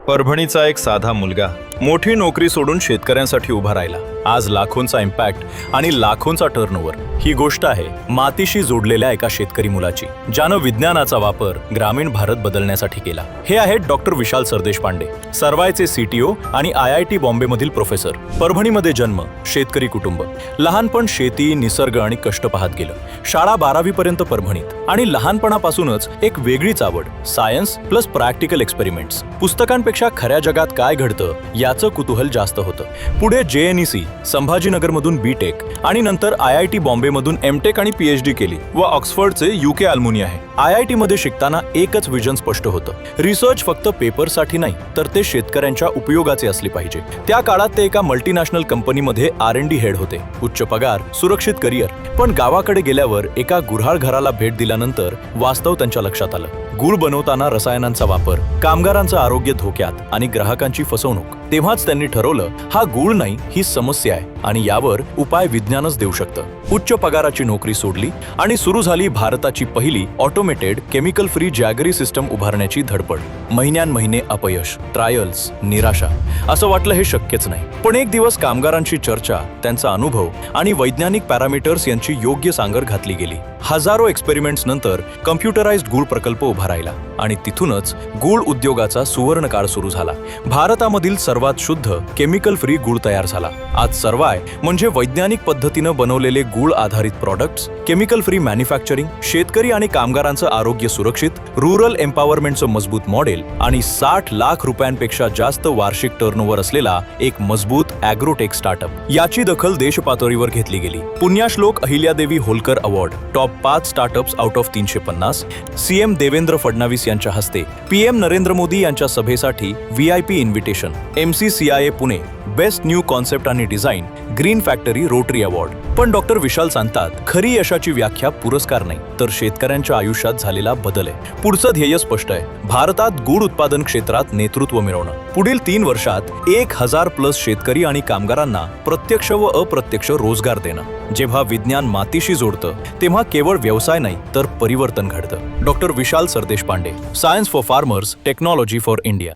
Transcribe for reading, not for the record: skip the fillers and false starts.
परभणीचा एक साधा मुलगा मोठी नोकरी सोडून शेतकऱ्यांसाठी उभा राहिला. आज लाखोंचा इम्पॅक्ट आणि लाखोंचा टर्नओव्हर ही गोष्ट आहे मातीशी जोडलेल्या एका शेतकरी मुलाची, ज्यानं विज्ञानाचा वापर ग्रामीण भारत बदलण्यासाठी केला. हे आहेत डॉक्टर विशाल सरदेशपांडे, सर्वायचे CTO आणि IIT बॉम्बे मधील प्रोफेसर. परभणीमध्ये जन्म, शेतकरी कुटुंब, लहानपण शेती, निसर्ग आणि कष्ट पाहत गेलं. शाळा 12वी पर्यंत परभणीत आणि लहानपणापासूनच एक वेगळीच आवड, सायन्स प्लस प्रॅक्टिकल एक्सपेरिमेंट्स. पुस्तकांपेक्षा खऱ्या जगात काय घडतं याचं कुतूहल जास्त होतं. पुढे JNEC संभाजीनगरमधून B.Tech आणि नंतर IIT बॉम्बेमधून M.Tech आणि PhD केली व ऑक्सफर्डचे UK अल्मुनी आहे. IIT मध्ये शिकताना एकच विजन स्पष्ट होतं, रिसर्च फक्त पेपरसाठी नाही तर ते शेतकऱ्यांच्या उपयोगाचे असले पाहिजे. त्या काळात ते एका मल्टीनॅशनल कंपनीमध्ये R&D हेड होते. उच्च पगार, सुरक्षित करिअर. पण गावाकडे गेल्यावर एका गुऱ्हाळ घराला भेट दिल्यानंतर वास्तव त्यांच्या लक्षात आलं. गूळ बनवताना रसायनांचा वापर, कामगारांचं आरोग्य धोक्यात आणि ग्राहकांची फसवणूक. तेव्हाच त्यांनी ठरवलं, हा गूळ नाही, ही समस्या आहे आणि यावर उपाय विज्ञानच देऊ शकतं. उच्च पगाराची नोकरी सोडली आणि सुरू झाली भारताची पहिली automated chemical free jaggery system उभारण्याची धडपड. महिने अपयश, ट्रायल्स, निराशा. असं वाटलं हे शक्यच नाही. पण एक दिवस कामगारांची चर्चा, त्यांचा अनुभव आणि वैज्ञानिक पॅरामीटर्स यांची योग्य सांगड घातली गेली. हजारो एक्सपेरिमेंट्स नंतर कम्प्युटराइज्ड गूळ प्रकल्प उभा राहिला आणि तिथूनच गूळ उद्योगाचा सुवर्ण काळ सुरू झाला. भारतामधील सर्वात शुद्ध केमिकल फ्री गूळ तयार झाला. आज सर्वाय म्हणजे वैज्ञानिक पद्धतीनं बनवलेले गूळ आधारित प्रॉडक्ट्स, केमिकल फ्री मॅन्युफॅक्चरिंग, शेतकरी आणि कामगारांचं आरोग्य सुरक्षित, रुरल एम्पॉवरमेंटचं मजबूत मॉडेल आणि 60 लाख रुपयांपेक्षा जास्त वार्षिक टर्नओव्हर असलेला एक मजबूत ॲग्रोटेक स्टार्टअप. याची दखल देशपातळीवर घेतली गेली. Punyashlok Ahilyadevi Holkar award, top 5 startups out of 350, CM Devendra Fadnavis यांच्या हस्ते, PM नरेंद्र मोदी यांच्या सभेसाठी VIP invitation, MCCIA Pune, best new concept आणि design, green factory rotary award. पण डॉक्टर विशाल सांगतात, खरी यशाची व्याख्या पुरस्कार नाही तर शेतकऱ्यांच्या आयुष्यात झालेला बदल आहे. पुढचं ध्येय स्पष्ट आहे, भारतात गूळ उत्पादन क्षेत्रात नेतृत्व मिळवणं. पुढील 3 वर्षात 1000+ शेतकरी आणि कामगारांना प्रत्यक्ष व अप्रत्यक्ष रोजगार देणं. जेव्हा विज्ञान मातीशी जोडतं तेव्हा केवळ व्यवसाय नाही तर परिवर्तन घडतं. Doctor Vishal Sardeshpande, science for farmers, technology for India.